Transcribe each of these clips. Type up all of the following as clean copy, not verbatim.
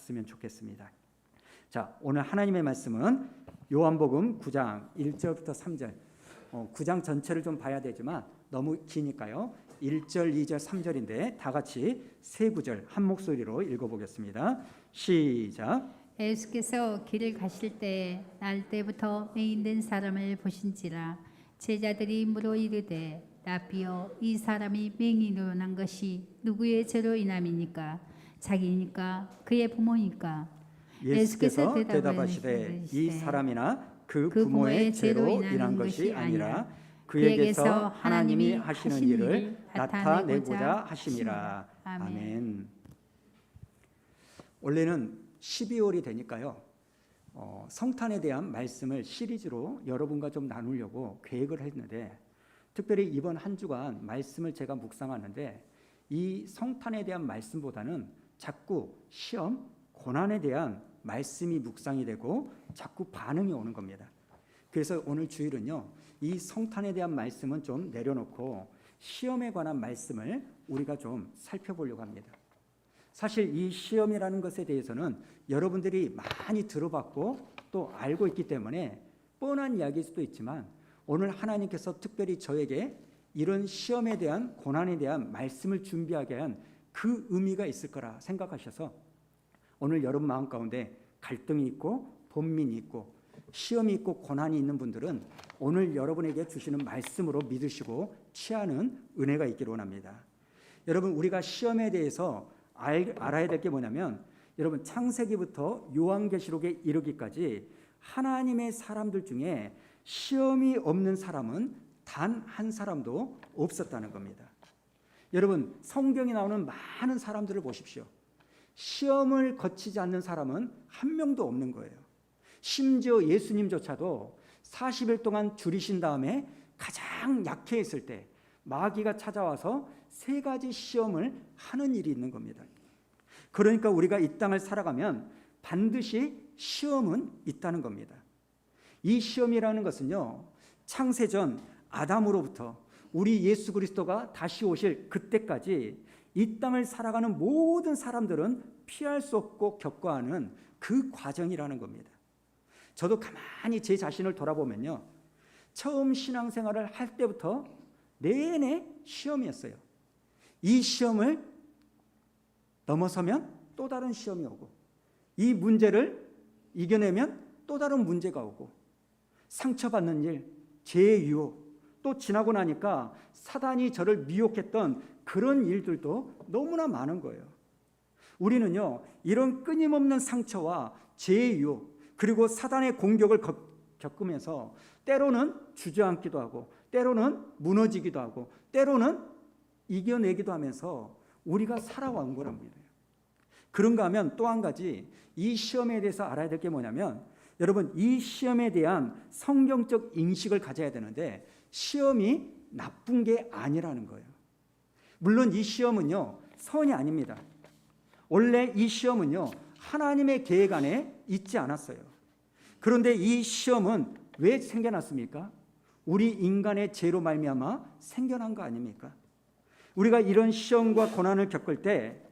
봤으면 좋겠습니다. 자, 오늘 하나님의 말씀은 요한복음 9장 1절부터 3절. 9장 전체를 좀 봐야 되지만 너무 기니까요. 1절, 2절, 3절인데 다 같이 세 구절 한 목소리로 읽어보겠습니다. 시작. 예수께서 길을 가실 때에 날 때부터 맹인된 사람을 보신지라. 제자들이 물어 이르되 라비여, 이 사람이 맹인으로 난 것이 누구의 죄로 인함이니까? 자기니까 그의 부모니까? 예수께서 대답하시되 이 사람이나 그 부모의 죄로 인한 것이 아니라 그에게서 하나님이 하시는 일을 나타내고자 하심이라. 아멘. 원래는 12월이 되니까요, 성탄에 대한 말씀을 시리즈로 여러분과 좀 나누려고 계획을 했는데, 특별히 이번 한 주간 말씀을 제가 묵상하는데 이 성탄에 대한 말씀보다는 자꾸 시험, 고난에 대한 말씀이 묵상이 되고 자꾸 반응이 오는 겁니다. 그래서 오늘 주일은요, 이 성탄에 대한 말씀은 좀 내려놓고 시험에 관한 말씀을 우리가 좀 살펴보려고 합니다. 사실 이 시험이라는 것에 대해서는 여러분들이 많이 들어봤고 또 알고 있기 때문에 뻔한 이야기일 수도 있지만, 오늘 하나님께서 특별히 저에게 이런 시험에 대한, 고난에 대한 말씀을 준비하게 한 그 의미가 있을 거라 생각하셔서 오늘 여러분 마음 가운데 갈등이 있고 번민이 있고 시험이 있고 고난이 있는 분들은 오늘 여러분에게 주시는 말씀으로 믿으시고 취하는 은혜가 있기를 원합니다. 여러분, 우리가 시험에 대해서 알아야 될 게 뭐냐면, 여러분, 창세기부터 요한계시록에 이르기까지 하나님의 사람들 중에 시험이 없는 사람은 단 한 사람도 없었다는 겁니다. 여러분, 성경에 나오는 많은 사람들을 보십시오. 시험을 거치지 않는 사람은 한 명도 없는 거예요. 심지어 예수님조차도 40일 동안 줄이신 다음에 가장 약해 있을 때 마귀가 찾아와서 3가지 시험을 하는 일이 있는 겁니다. 그러니까 우리가 이 땅을 살아가면 반드시 시험은 있다는 겁니다. 이 시험이라는 것은요, 창세전 아담으로부터 우리 예수 그리스도가 다시 오실 그때까지 이 땅을 살아가는 모든 사람들은 피할 수 없고 겪어야 하는 그 과정이라는 겁니다. 저도 가만히 제 자신을 돌아보면요, 처음 신앙생활을 할 때부터 내내 시험이었어요. 이 시험을 넘어서면 또 다른 시험이 오고, 이 문제를 이겨내면 또 다른 문제가 오고, 상처받는 일, 죄의 유혹, 또 지나고 나니까 사단이 저를 미혹했던 그런 일들도 너무나 많은 거예요. 우리는요, 이런 끊임없는 상처와 죄의 유혹, 그리고 사단의 공격을 겪으면서 때로는 주저앉기도 하고, 때로는 무너지기도 하고, 때로는 이겨내기도 하면서 우리가 살아온 거랍니다. 그런가 하면 또 한 가지, 이 시험에 대해서 알아야 될 게 뭐냐면, 여러분, 이 시험에 대한 성경적 인식을 가져야 되는데, 시험이 나쁜 게 아니라는 거예요. 물론 이 시험은요, 선이 아닙니다. 원래 이 시험은요, 하나님의 계획 안에 있지 않았어요. 그런데 이 시험은 왜 생겨났습니까? 우리 인간의 죄로 말미암아 생겨난 거 아닙니까? 우리가 이런 시험과 고난을 겪을 때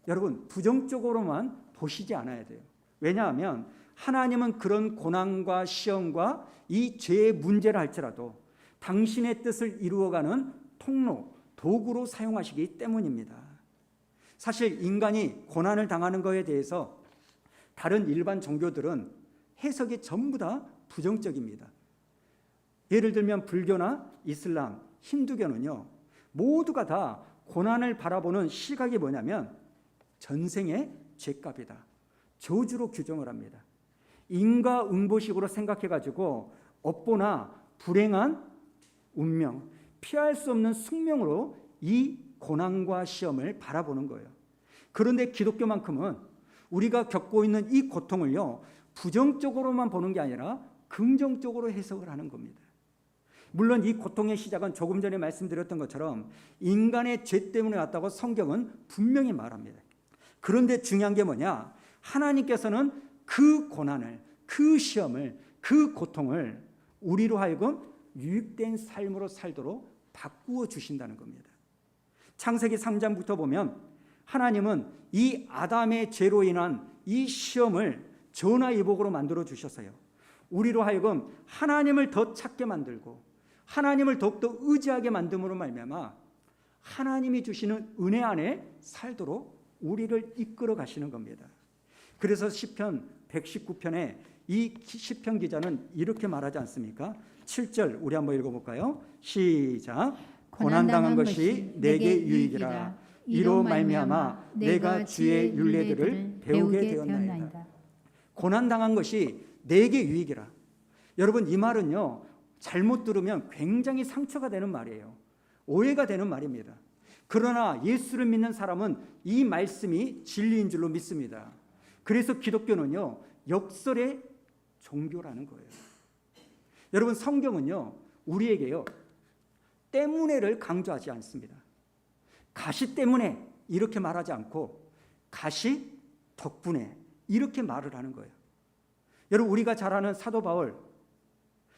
여러분, 부정적으로만 보시지 않아야 돼요. 왜냐하면 하나님은 그런 고난과 시험과 이 죄의 문제를 할지라도 당신의 뜻을 이루어가는 통로, 도구로 사용하시기 때문입니다. 사실 인간이 고난을 당하는 것에 대해서 다른 일반 종교들은 해석이 전부 다 부정적입니다. 예를 들면 불교나 이슬람, 힌두교는요, 모두가 다 고난을 바라보는 시각이 뭐냐면 전생의 죄값이다, 저주로 규정을 합니다. 인과응보식으로 생각해가지고 업보나 불행한 운명, 피할 수 없는 숙명으로 이 고난과 시험을 바라보는 거예요. 그런데 기독교만큼은 우리가 겪고 있는 이 고통을요, 부정적으로만 보는 게 아니라 긍정적으로 해석을 하는 겁니다. 물론 이 고통의 시작은 조금 전에 말씀드렸던 것처럼 인간의 죄 때문에 왔다고 성경은 분명히 말합니다. 그런데 중요한 게 뭐냐? 하나님께서는 그 고난을, 그 시험을, 그 고통을 우리로 하여금 유익된 삶으로 살도록 바꾸어 주신다는 겁니다. 창세기 3장부터 보면 하나님은 이 아담의 죄로 인한 이 시험을 전화위복으로 만들어 주셨어요. 우리로 하여금 하나님을 더 찾게 만들고 하나님을 더욱더 의지하게 만듦으로 말미암아 하나님이 주시는 은혜 안에 살도록 우리를 이끌어 가시는 겁니다. 그래서 시편 119편에 이 시편 기자는 이렇게 말하지 않습니까? 7절 우리 한번 읽어볼까요? 시작. 고난당한 것이 내게 유익이라. 이로 말미암아 내가 주의 율례들을 배우게 되었나이다. 고난당한 것이 내게 유익이라. 여러분, 이 말은요, 잘못 들으면 굉장히 상처가 되는 말이에요. 오해가 되는 말입니다. 그러나 예수를 믿는 사람은 이 말씀이 진리인 줄로 믿습니다. 그래서 기독교는요, 역설의 종교라는 거예요. 여러분, 성경은요, 우리에게요, 때문에를 강조하지 않습니다. 가시 때문에 이렇게 말하지 않고 가시 덕분에 이렇게 말을 하는 거예요. 여러분, 우리가 잘 아는 사도 바울,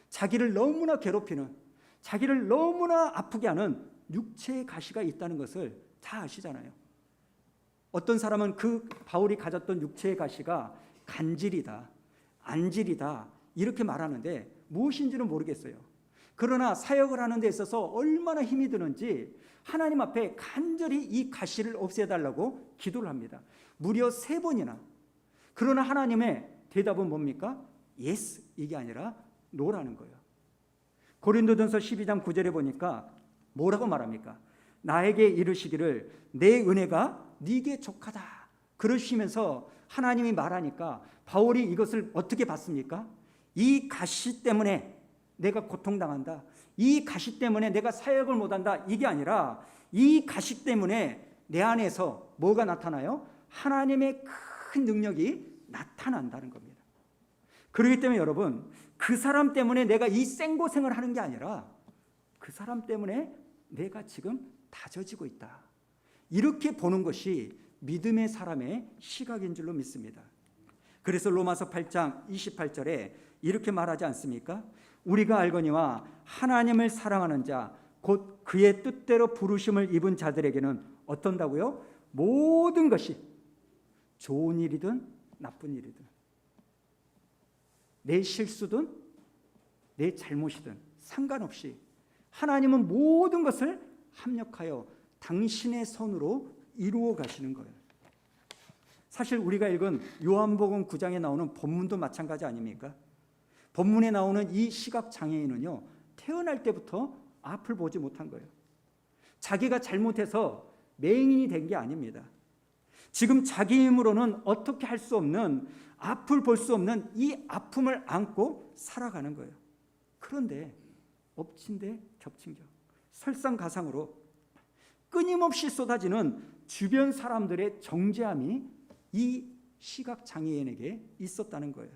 자기를 너무나 괴롭히는, 자기를 너무나 아프게 하는 육체의 가시가 있다는 것을 다 아시잖아요. 어떤 사람은 그 바울이 가졌던 육체의 가시가 간질이다, 안질이다 이렇게 말하는데 무엇인지는 모르겠어요. 그러나 사역을 하는 데 있어서 얼마나 힘이 드는지 하나님 앞에 간절히 이 가시를 없애달라고 기도를 합니다. 무려 3번이나. 그러나 하나님의 대답은 뭡니까? 예스, 이게 아니라 노라는 거예요. 고린도전서 12장 9절에 보니까 뭐라고 말합니까? 나에게 이르시기를 내 은혜가 네게 족하다. 그러시면서 하나님이 말하니까 바울이 이것을 어떻게 받습니까? 이 가시 때문에 내가 고통당한다. 이 가시 때문에 내가 사역을 못한다. 이게 아니라 이 가시 때문에 내 안에서 뭐가 나타나요? 하나님의 큰 능력이 나타난다는 겁니다. 그렇기 때문에 여러분, 그 사람 때문에 내가 이 생고생을 하는 게 아니라 그 사람 때문에 내가 지금 다져지고 있다. 이렇게 보는 것이 믿음의 사람의 시각인 줄로 믿습니다. 그래서 로마서 8장 28절에 이렇게 말하지 않습니까? 우리가 알거니와 하나님을 사랑하는 자 곧 그의 뜻대로 부르심을 입은 자들에게는 어떤다고요? 모든 것이 좋은 일이든 나쁜 일이든 내 실수든 내 잘못이든 상관없이 하나님은 모든 것을 합력하여 당신의 손으로 이루어 가시는 거예요. 사실 우리가 읽은 요한복음 9장에 나오는 본문도 마찬가지 아닙니까? 본문에 나오는 이 시각장애인은요, 태어날 때부터 앞을 보지 못한 거예요. 자기가 잘못해서 맹인이 된 게 아닙니다. 지금 자기 힘으로는 어떻게 할 수 없는, 앞을 볼 수 없는 이 아픔을 안고 살아가는 거예요. 그런데 엎친 데 겹친 격, 설상가상으로 끊임없이 쏟아지는 주변 사람들의 정죄함이 이 시각장애인에게 있었다는 거예요.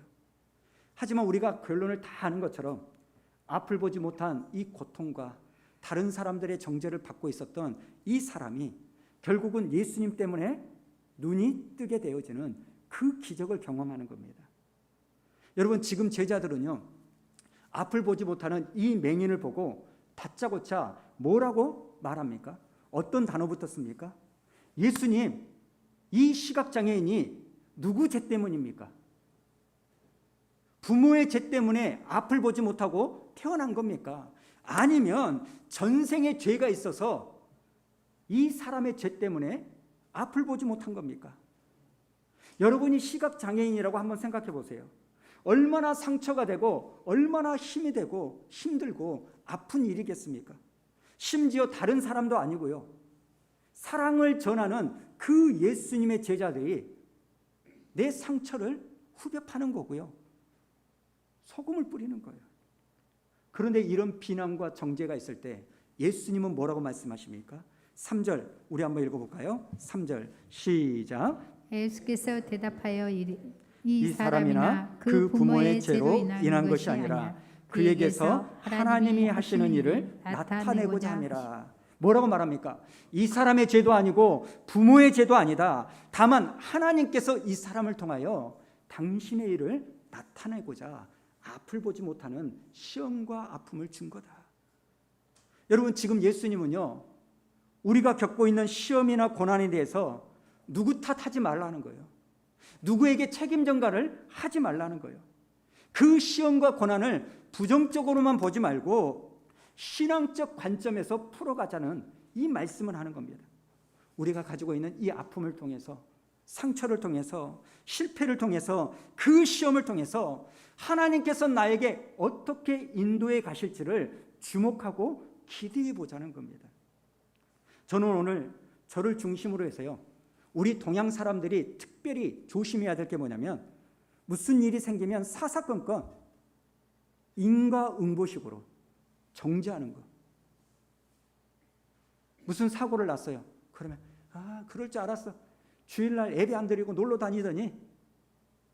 하지만 우리가 결론을 다 아는 것처럼 앞을 보지 못한 이 고통과 다른 사람들의 정죄를 받고 있었던 이 사람이 결국은 예수님 때문에 눈이 뜨게 되어지는 그 기적을 경험하는 겁니다. 여러분, 지금 제자들은요, 앞을 보지 못하는 이 맹인을 보고 다짜고짜 뭐라고 말합니까? 어떤 단어부터 씁니까? 예수님, 이 시각장애인이 누구 죄 때문입니까? 부모의 죄 때문에 앞을 보지 못하고 태어난 겁니까? 아니면 전생에 죄가 있어서 이 사람의 죄 때문에 앞을 보지 못한 겁니까? 여러분이 시각장애인이라고 한번 생각해 보세요. 얼마나 상처가 되고 얼마나 힘이 되고 힘들고 아픈 일이겠습니까? 심지어 다른 사람도 아니고요, 사랑을 전하는 그 예수님의 제자들이 내 상처를 후벼 파는 거고요, 소금을 뿌리는 거예요. 그런데 이런 비난과 정죄가 있을 때 예수님은 뭐라고 말씀하십니까? 3절 우리 한번 읽어볼까요? 3절 시작. 예수께서 대답하여 이 사람이나 그 부모의 죄로 인한 것이 아니라 그에게서 하나님이 하시는 일을 나타내고자 함이라. 뭐라고 말합니까? 이 사람의 죄도 아니고 부모의 죄도 아니다. 다만 하나님께서 이 사람을 통하여 당신의 일을 나타내고자 앞을 보지 못하는 시험과 아픔을 준 거다. 여러분, 지금 예수님은요, 우리가 겪고 있는 시험이나 고난에 대해서 누구 탓하지 말라는 거예요. 누구에게 책임 전가를 하지 말라는 거예요. 그 시험과 고난을 부정적으로만 보지 말고 신앙적 관점에서 풀어가자는 이 말씀을 하는 겁니다. 우리가 가지고 있는 이 아픔을 통해서, 상처를 통해서, 실패를 통해서, 그 시험을 통해서 하나님께서 나에게 어떻게 인도해 가실지를 주목하고 기대해 보자는 겁니다. 저는 오늘 저를 중심으로 해서요, 우리 동양 사람들이 특별히 조심해야 될 게 뭐냐면, 무슨 일이 생기면 사사건건 인과응보식으로 정죄하는 거. 무슨 사고를 났어요. 그러면 그럴 줄 알았어. 주일날 예배 안 드리고 놀러 다니더니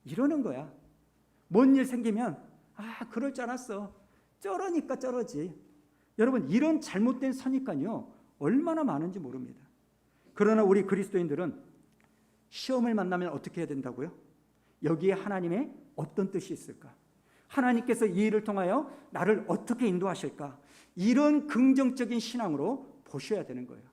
이러는 거야. 뭔 일 생기면 그럴 줄 알았어. 쩌러니까 쩌러지. 여러분, 이런 잘못된 선입관이요, 얼마나 많은지 모릅니다. 그러나 우리 그리스도인들은 시험을 만나면 어떻게 해야 된다고요? 여기에 하나님의 어떤 뜻이 있을까? 하나님께서 이 일을 통하여 나를 어떻게 인도하실까? 이런 긍정적인 신앙으로 보셔야 되는 거예요.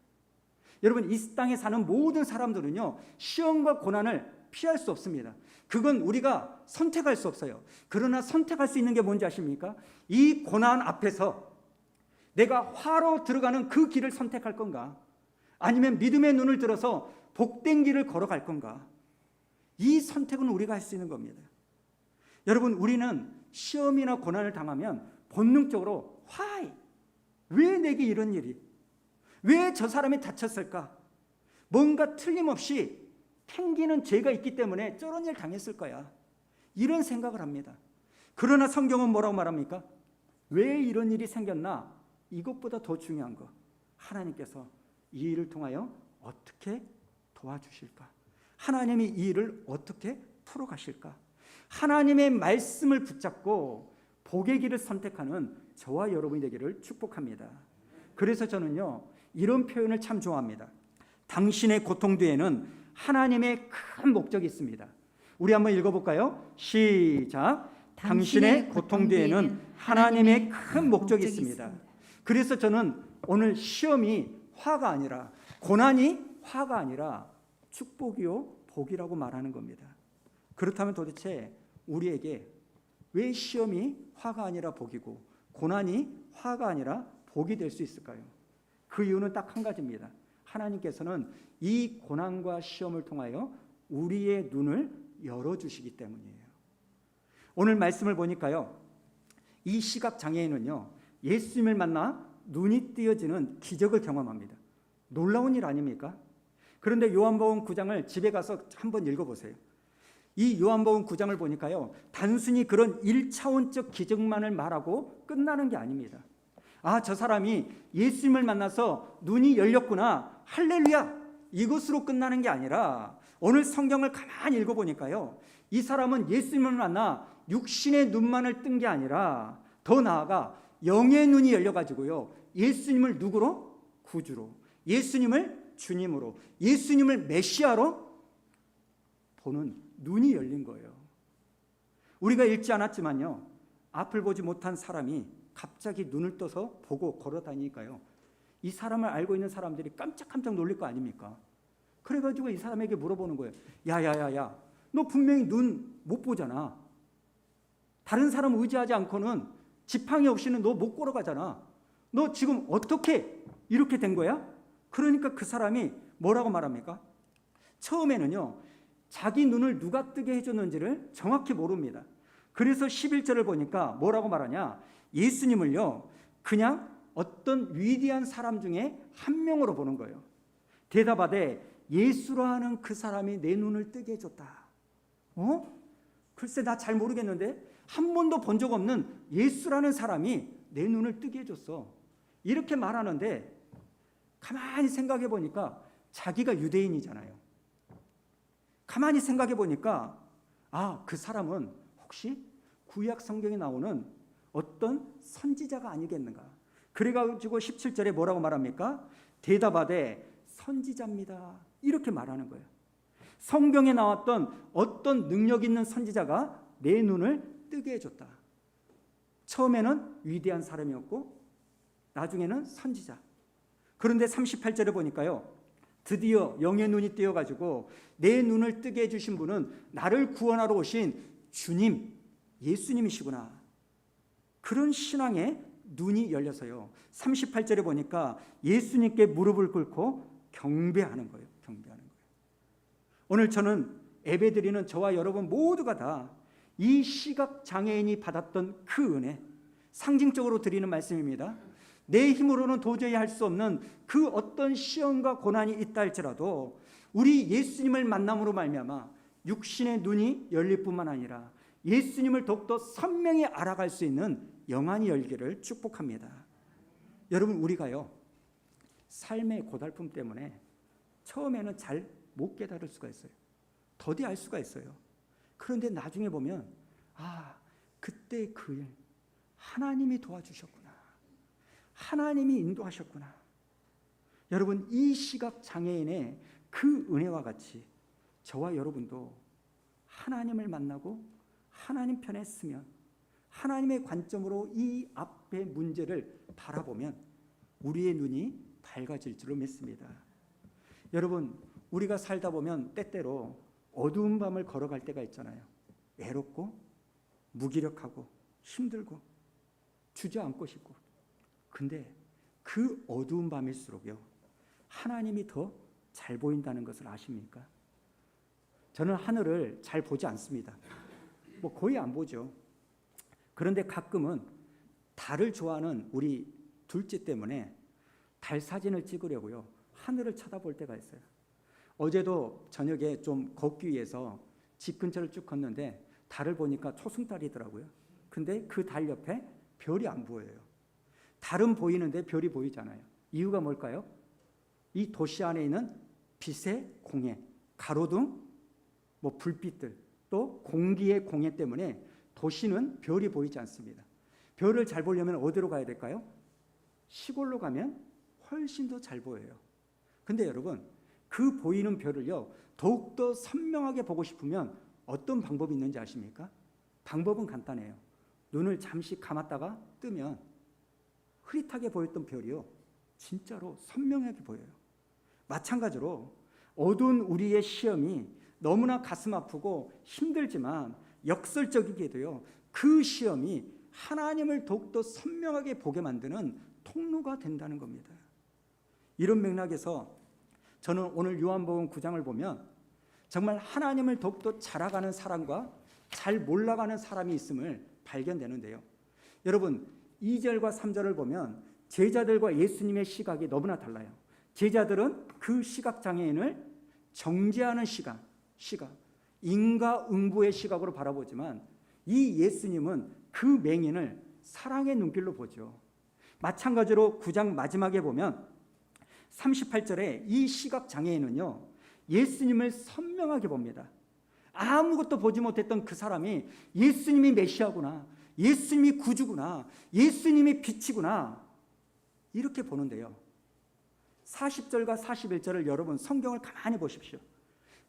여러분, 이 땅에 사는 모든 사람들은요, 시험과 고난을 피할 수 없습니다. 그건 우리가 선택할 수 없어요. 그러나 선택할 수 있는 게 뭔지 아십니까? 이 고난 앞에서 내가 화로 들어가는 그 길을 선택할 건가? 아니면 믿음의 눈을 들어서 복된 길을 걸어갈 건가? 이 선택은 우리가 할 수 있는 겁니다. 여러분, 우리는 시험이나 고난을 당하면 본능적으로 Why? 왜 내게 이런 일이? 왜 저 사람이 다쳤을까? 뭔가 틀림없이 캥기는 죄가 있기 때문에 저런 일 당했을 거야. 이런 생각을 합니다. 그러나 성경은 뭐라고 말합니까? 왜 이런 일이 생겼나? 이것보다 더 중요한 거, 하나님께서 이 일을 통하여 어떻게 도와주실까? 하나님이 이 일을 어떻게 풀어가실까? 하나님의 말씀을 붙잡고 복의 길을 선택하는 저와 여러분이 되기를 축복합니다. 그래서 저는요, 이런 표현을 참 좋아합니다. 당신의 고통 뒤에는 하나님의 큰 목적이 있습니다. 우리 한번 읽어볼까요? 시작. 당신의 고통 뒤에는 하나님의 큰 목적이 있습니다. 그래서 저는 오늘 시험이 화가 아니라, 고난이 화가 아니라 축복이요 복이라고 말하는 겁니다. 그렇다면 도대체 우리에게 왜 시험이 화가 아니라 복이고 고난이 화가 아니라 복이 될 수 있을까요? 그 이유는 딱 한 가지입니다. 하나님께서는 이 고난과 시험을 통하여 우리의 눈을 열어주시기 때문이에요. 오늘 말씀을 보니까요, 이 시각장애인은요, 예수님을 만나 눈이 띄어지는 기적을 경험합니다. 놀라운 일 아닙니까? 그런데 요한복음 9장을 집에 가서 한번 읽어보세요. 이 요한복음 9장을 보니까요, 단순히 그런 1차원적 기적만을 말하고 끝나는 게 아닙니다. 저 사람이 예수님을 만나서 눈이 열렸구나, 할렐루야, 이것으로 끝나는 게 아니라 오늘 성경을 가만히 읽어보니까요, 이 사람은 예수님을 만나 육신의 눈만을 뜬 게 아니라 더 나아가 영의 눈이 열려가지고요, 예수님을 누구로? 구주로, 예수님을 주님으로, 예수님을 메시아로 보는 눈이 열린 거예요. 우리가 읽지 않았지만요, 앞을 보지 못한 사람이 갑자기 눈을 떠서 보고 걸어 다니니까요, 이 사람을 알고 있는 사람들이 깜짝깜짝 놀랄 거 아닙니까? 그래가지고 이 사람에게 물어보는 거예요. 야야야야, 너 분명히 눈 못 보잖아. 다른 사람 의지하지 않고는 지팡이 없이는 너 못 걸어가잖아. 너 지금 어떻게 이렇게 된 거야? 그러니까 그 사람이 뭐라고 말합니까? 처음에는요, 자기 눈을 누가 뜨게 해줬는지를 정확히 모릅니다. 그래서 11절을 보니까 뭐라고 말하냐? 예수님을요, 그냥 어떤 위대한 사람 중에 한 명으로 보는 거예요. 대답하되 예수라 하는 그 사람이 내 눈을 뜨게 해줬다. 글쎄, 나 잘 모르겠는데 한 번도 본 적 없는 예수라는 사람이 내 눈을 뜨게 해줬어. 이렇게 말하는데 가만히 생각해 보니까 자기가 유대인이잖아요. 가만히 생각해 보니까 그 사람은 혹시 구약 성경에 나오는 어떤 선지자가 아니겠는가? 그래가지고 17절에 뭐라고 말합니까? 대답하되 선지자입니다, 이렇게 말하는 거예요. 성경에 나왔던 어떤 능력 있는 선지자가 내 눈을 뜨게 해줬다. 처음에는 위대한 사람이었고 나중에는 선지자. 그런데 38절에 보니까요, 드디어 영의 눈이 띄어가지고 내 눈을 뜨게 해주신 분은 나를 구원하러 오신 주님, 예수님이시구나. 그런 신앙에 눈이 열려서요. 38절에 보니까 예수님께 무릎을 꿇고 경배하는 거예요. 경배하는 거예요. 오늘 저는 예배드리는 저와 여러분 모두가 다 이 시각 장애인이 받았던 그 은혜, 상징적으로 드리는 말씀입니다. 내 힘으로는 도저히 할 수 없는 그 어떤 시험과 고난이 있다 할지라도 우리 예수님을 만남으로 말미암아 육신의 눈이 열릴 뿐만 아니라 예수님을 더욱더 선명히 알아갈 수 있는 영안이 열기를 축복합니다. 여러분, 우리가요 삶의 고달픔 때문에 처음에는 잘 못 깨달을 수가 있어요. 더디 알 수가 있어요. 그런데 나중에 보면 그때 그 일 하나님이 도와주셨구나. 하나님이 인도하셨구나. 여러분, 이 시각 장애인의 그 은혜와 같이 저와 여러분도 하나님을 만나고 하나님 편에 서면 하나님의 관점으로 이 앞의 문제를 바라보면 우리의 눈이 밝아질 줄로 믿습니다. 여러분, 우리가 살다 보면 때때로 어두운 밤을 걸어갈 때가 있잖아요. 외롭고 무기력하고 힘들고 주저앉고 싶고. 근데 그 어두운 밤일수록요 하나님이 더 잘 보인다는 것을 아십니까? 저는 하늘을 잘 보지 않습니다. 거의 안 보죠. 그런데 가끔은 달을 좋아하는 우리 둘째 때문에 달 사진을 찍으려고요 하늘을 쳐다볼 때가 있어요. 어제도 저녁에 좀 걷기 위해서 집 근처를 쭉 걷는데 달을 보니까 초승달이더라고요. 근데 그 달 옆에 별이 안 보여요. 달은 보이는데 별이 보이잖아요. 이유가 뭘까요? 이 도시 안에 있는 빛의 공해, 가로등, 불빛들, 또 공기의 공해 때문에 도시는 별이 보이지 않습니다. 별을 잘 보려면 어디로 가야 될까요? 시골로 가면 훨씬 더 잘 보여요. 근데 여러분, 그 보이는 별을요 더욱더 선명하게 보고 싶으면 어떤 방법이 있는지 아십니까? 방법은 간단해요. 눈을 잠시 감았다가 뜨면 흐릿하게 보였던 별이요 진짜로 선명하게 보여요. 마찬가지로 어두운 우리의 시험이 너무나 가슴 아프고 힘들지만 역설적이게도요 그 시험이 하나님을 더욱더 선명하게 보게 만드는 통로가 된다는 겁니다. 이런 맥락에서 저는 오늘 요한복음 9장을 보면 정말 하나님을 더욱더 잘 알아가는 사람과 잘 몰라가는 사람이 있음을 발견되는데요. 여러분, 2절과 3절을 보면 제자들과 예수님의 시각이 너무나 달라요. 제자들은 그 시각장애인을 정죄하는 시각, 인과응보의 시각으로 바라보지만 이 예수님은 그 맹인을 사랑의 눈길로 보죠. 마찬가지로 9장 마지막에 보면 38절에 이 시각장애인은요 예수님을 선명하게 봅니다. 아무것도 보지 못했던 그 사람이 예수님이 메시아구나, 예수님이 구주구나, 예수님이 빛이구나 이렇게 보는데요. 40절과 41절을 여러분 성경을 가만히 보십시오.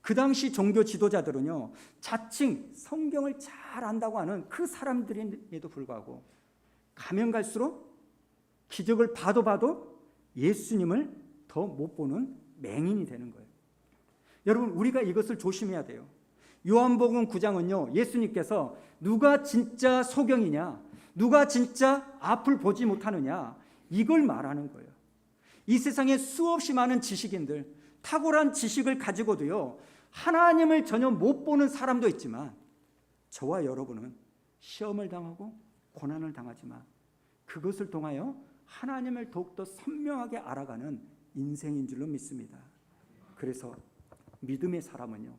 그 당시 종교 지도자들은요 자칭 성경을 잘 안다고 하는 그 사람들임에도 불구하고 가면 갈수록 기적을 봐도 예수님을 더 못 보는 맹인이 되는 거예요. 여러분, 우리가 이것을 조심해야 돼요. 요한복음 9장은요 예수님께서 누가 진짜 소경이냐, 누가 진짜 앞을 보지 못하느냐 이걸 말하는 거예요. 이 세상에 수없이 많은 지식인들, 탁월한 지식을 가지고도요 하나님을 전혀 못 보는 사람도 있지만 저와 여러분은 시험을 당하고 고난을 당하지만 그것을 통하여 하나님을 더욱더 선명하게 알아가는 인생인 줄로 믿습니다. 그래서 믿음의 사람은요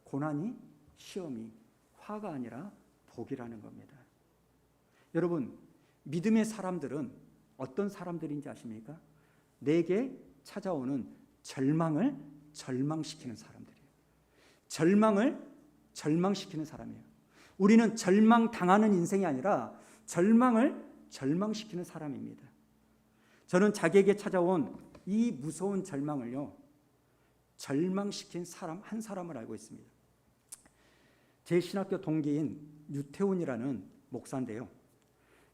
고난이, 시험이 화가 아니라 복이라는 겁니다. 여러분, 믿음의 사람들은 어떤 사람들인지 아십니까? 내게 찾아오는 절망을 절망시키는 사람들이에요. 절망을 절망시키는 사람이에요. 우리는 절망당하는 인생이 아니라 절망을 절망시키는 사람입니다. 저는 자기에게 찾아온 이 무서운 절망을요 절망시킨 사람 한 사람을 알고 있습니다. 제 신학교 동기인 유태훈이라는 목사인데요.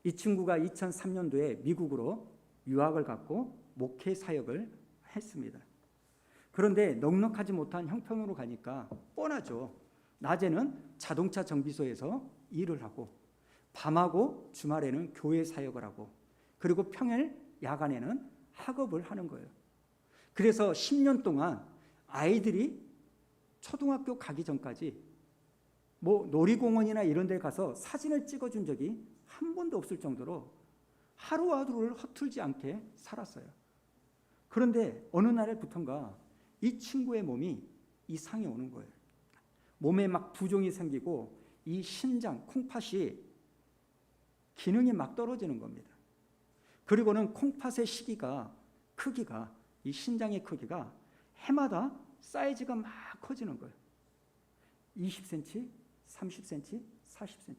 이 친구가 2003년도에 미국으로 유학을 갔고 목회 사역을 했습니다. 그런데 넉넉하지 못한 형편으로 가니까 뻔하죠. 낮에는 자동차 정비소에서 일을 하고 밤하고 주말에는 교회 사역을 하고 그리고 평일 야간에는 학업을 하는 거예요. 그래서 10년 동안 아이들이 초등학교 가기 전까지 뭐 놀이공원이나 이런 데 가서 사진을 찍어준 적이 한 번도 없을 정도로 하루하루를 허툴지 않게 살았어요. 그런데 어느 날부턴가 이 친구의 몸이 이상이 오는 거예요. 몸에 막 부종이 생기고 이 신장, 콩팥이 기능이 막 떨어지는 겁니다. 그리고는 콩팥의 크기가 이 신장의 크기가 해마다 사이즈가 막 커지는 거예요. 20cm, 30cm, 40cm.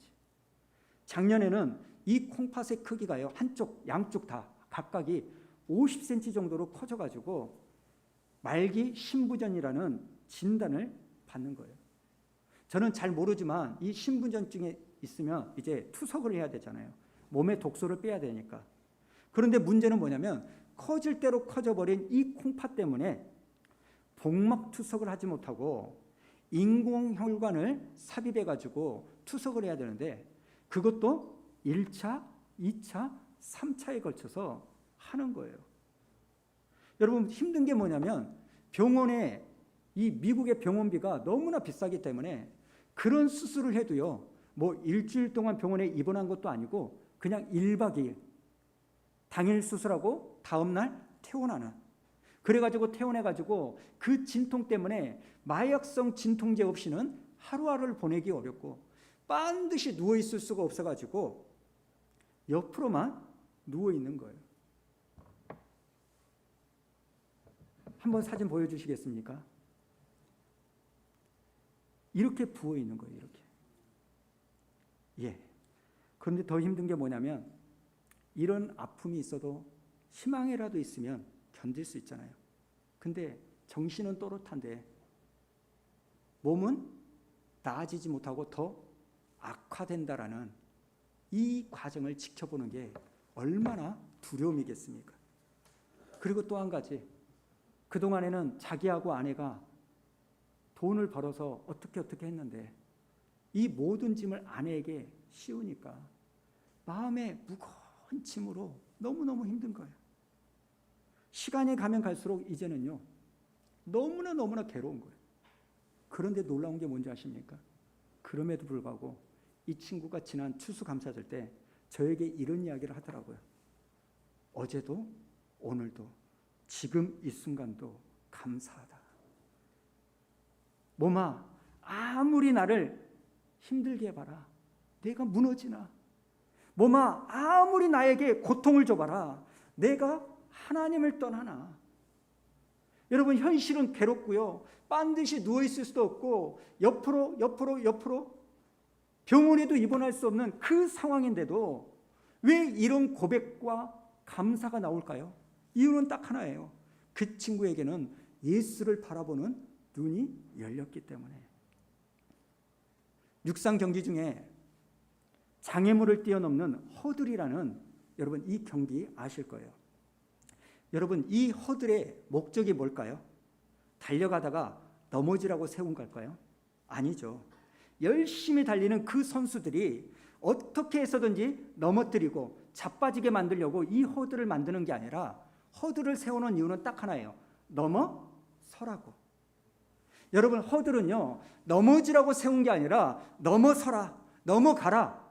작년에는 이 콩팥의 크기가요, 양쪽 다 각각이 50cm 정도로 커져가지고 말기 신부전이라는 진단을 받는 거예요. 저는 잘 모르지만 이 신부전증에 있으면 이제 투석을 해야 되잖아요. 몸에 독소를 빼야 되니까. 그런데 문제는 뭐냐면 커질 대로 커져버린 이 콩팥 때문에 복막 투석을 하지 못하고 인공혈관을 삽입해가지고 투석을 해야 되는데 그것도 1차, 2차, 3차에 걸쳐서 하는 거예요. 여러분 힘든 게 뭐냐면 병원에 이 미국의 병원비가 너무나 비싸기 때문에 그런 수술을 해도요. 뭐 일주일 동안 병원에 입원한 것도 아니고 그냥 1박 2일 당일 수술하고 다음날 퇴원하는 그래가지고 퇴원해가지고 그 진통 때문에 마약성 진통제 없이는 하루하루를 보내기 어렵고 반드시 누워있을 수가 없어가지고 옆으로만 누워있는 거예요. 한번 사진 보여주시겠습니까? 이렇게 부어있는 거예요. 이렇게. 예. 그런데 더 힘든 게 뭐냐면 이런 아픔이 있어도 희망이라도 있으면 견딜 수 있잖아요. 근데 정신은 또렷한데 몸은 나아지지 못하고 더 악화된다라는 이 과정을 지켜보는 게 얼마나 두려움이겠습니까? 그리고 또 한 가지, 그동안에는 자기하고 아내가 돈을 벌어서 어떻게 했는데 이 모든 짐을 아내에게 씌우니까 마음에 무거운 짐으로 너무너무 힘든 거예요. 시간이 가면 갈수록 이제는요 너무나 괴로운 거예요. 그런데 놀라운 게 뭔지 아십니까? 그럼에도 불구하고 이 친구가 지난 추수감사절 때 저에게 이런 이야기를 하더라고요. 어제도 오늘도 지금 이 순간도 감사하다. 몸아 아무리 나를 힘들게 해봐라 내가 무너지나. 몸아 아무리 나에게 고통을 줘봐라 내가 하나님을 떠나나. 여러분 현실은 괴롭고요. 반드시 누워있을 수도 없고 옆으로 병원에도 입원할 수 없는 그 상황인데도 왜 이런 고백과 감사가 나올까요? 이유는 딱 하나예요. 그 친구에게는 예수를 바라보는 눈이 열렸기 때문에. 육상 경기 중에 장애물을 뛰어넘는 허들이라는 여러분 이 경기 아실 거예요. 여러분 이 허들의 목적이 뭘까요? 달려가다가 넘어지라고 세운 걸까요? 아니죠. 열심히 달리는 그 선수들이 어떻게 해서든지 넘어뜨리고 자빠지게 만들려고 이 허들을 만드는 게 아니라 허들을 세우는 이유는 딱 하나예요. 넘어서라고. 여러분 허들은요 넘어지라고 세운 게 아니라 넘어서라, 넘어가라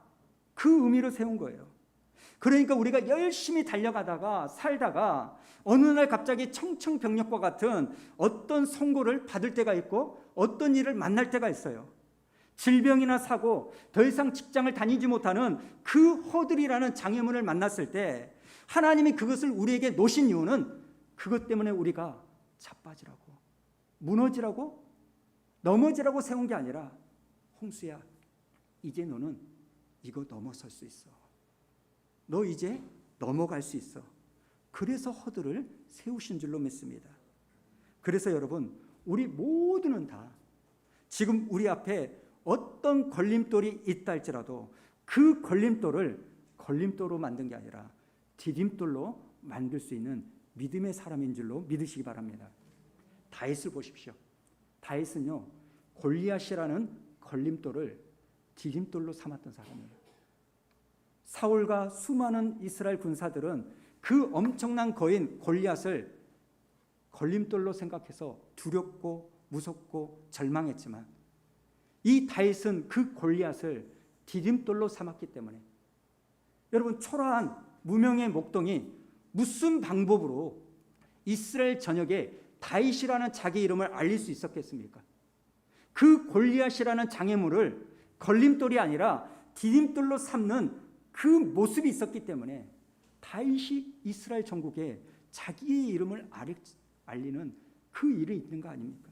그 의미로 세운 거예요. 그러니까 우리가 열심히 달려가다가 살다가 어느 날 갑자기 청천벽력과 같은 어떤 선고를 받을 때가 있고 어떤 일을 만날 때가 있어요. 질병이나 사고, 더 이상 직장을 다니지 못하는 그 허들이라는 장애물을 만났을 때 하나님이 그것을 우리에게 놓으신 이유는 그것 때문에 우리가 자빠지라고, 무너지라고, 넘어지라고 세운 게 아니라 홍수야, 이제 너는 이거 넘어설 수 있어. 너 이제 넘어갈 수 있어. 그래서 허들을 세우신 줄로 믿습니다. 그래서 여러분 우리 모두는 다 지금 우리 앞에 어떤 걸림돌이 있다 할지라도 그 걸림돌을 걸림돌로 만든 게 아니라 디딤돌로 만들 수 있는 믿음의 사람인 줄로 믿으시기 바랍니다. 다윗을 보십시오. 다윗은요, 골리앗이라는 걸림돌을 디딤돌로 삼았던 사람이에요. 사울과 수많은 이스라엘 군사들은 그 엄청난 거인 골리앗을 걸림돌로 생각해서 두렵고 무섭고 절망했지만, 이 다윗은 그 골리앗을 디딤돌로 삼았기 때문에, 여러분, 초라한 무명의 목동이 무슨 방법으로 이스라엘 전역에 다윗이라는 자기 이름을 알릴 수 있었겠습니까? 그 골리앗이라는 장애물을 걸림돌이 아니라 디딤돌로 삼는 그 모습이 있었기 때문에 다윗이 이스라엘 전국에 자기의 이름을 알리는 그 일이 있는 거 아닙니까?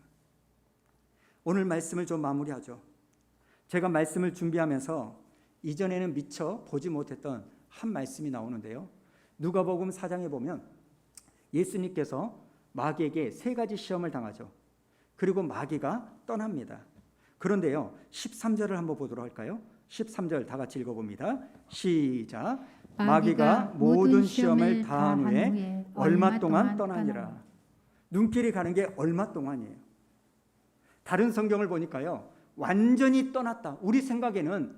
오늘 말씀을 좀 마무리하죠. 제가 말씀을 준비하면서 이전에는 미처 보지 못했던 한 말씀이 나오는데요. 누가복음 4장에 보면 예수님께서 마귀에게 3가지 시험을 당하죠. 그리고 마귀가 떠납니다. 그런데요, 13절을 한번 보도록 할까요? 13절 다 같이 읽어봅니다. 시작. 마귀가 모든 시험을 다한 후에 얼마 동안 떠나니라. 눈길이 가는 게 얼마 동안이에요. 다른 성경을 보니까요, 완전히 떠났다. 우리 생각에는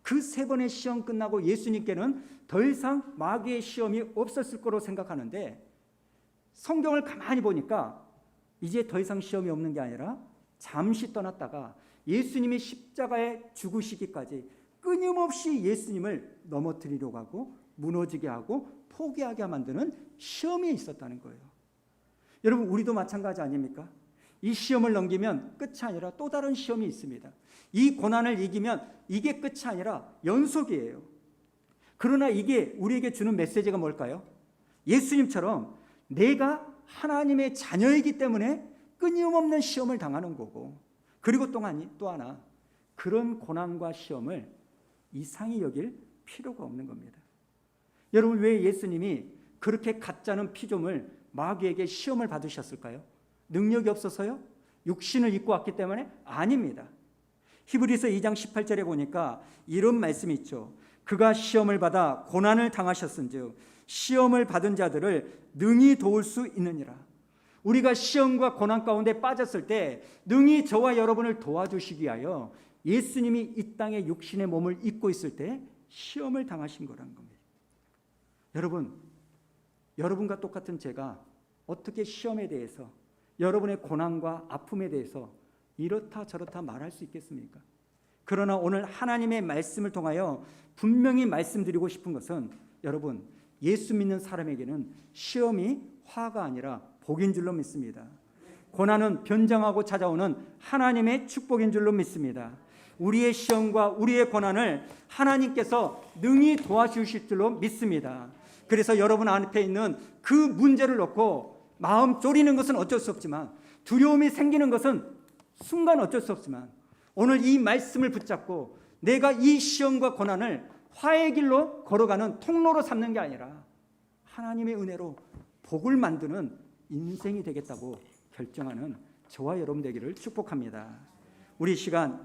그 3번의 시험 끝나고 예수님께는 더 이상 마귀의 시험이 없었을 거로 생각하는데, 성경을 가만히 보니까 이제 더 이상 시험이 없는 게 아니라 잠시 떠났다가 예수님이 십자가에 죽으시기까지 끊임없이 예수님을 넘어뜨리려고 하고 무너지게 하고 포기하게 만드는 시험이 있었다는 거예요. 여러분, 우리도 마찬가지 아닙니까? 이 시험을 넘기면 끝이 아니라 또 다른 시험이 있습니다. 이 고난을 이기면 이게 끝이 아니라 연속이에요. 그러나 이게 우리에게 주는 메시지가 뭘까요? 예수님처럼 내가 하나님의 자녀이기 때문에 끊임없는 시험을 당하는 거고, 그리고 또 하나 그런 고난과 시험을 이상히 여길 필요가 없는 겁니다. 여러분, 왜 예수님이 그렇게 가짜는 피조물 마귀에게 시험을 받으셨을까요? 능력이 없어서요? 육신을 입고 왔기 때문에? 아닙니다. 히브리서 2장 18절에 보니까 이런 말씀이 있죠. 그가 시험을 받아 고난을 당하셨은즉 시험을 받은 자들을 능히 도울 수 있느니라. 우리가 시험과 고난 가운데 빠졌을 때 능히 저와 여러분을 도와주시기 위하여 예수님이 이 땅에 육신의 몸을 입고 있을 때 시험을 당하신 거라는 겁니다. 여러분과 똑같은 제가 어떻게 시험에 대해서, 여러분의 고난과 아픔에 대해서 이렇다 저렇다 말할 수 있겠습니까? 그러나 오늘 하나님의 말씀을 통하여 분명히 말씀드리고 싶은 것은, 여러분, 예수 믿는 사람에게는 시험이 화가 아니라 복인 줄로 믿습니다. 고난은 변장하고 찾아오는 하나님의 축복인 줄로 믿습니다. 우리의 시험과 우리의 고난을 하나님께서 능히 도와주실 줄로 믿습니다. 그래서 여러분 앞에 있는 그 문제를 놓고 마음 졸이는 것은 어쩔 수 없지만, 두려움이 생기는 것은 순간 어쩔 수 없지만, 오늘 이 말씀을 붙잡고 내가 이 시험과 고난을 화의 길로 걸어가는 통로로 삼는 게 아니라 하나님의 은혜로 복을 만드는 인생이 되겠다고 결정하는 저와 여러분 되기를 축복합니다. 우리 시간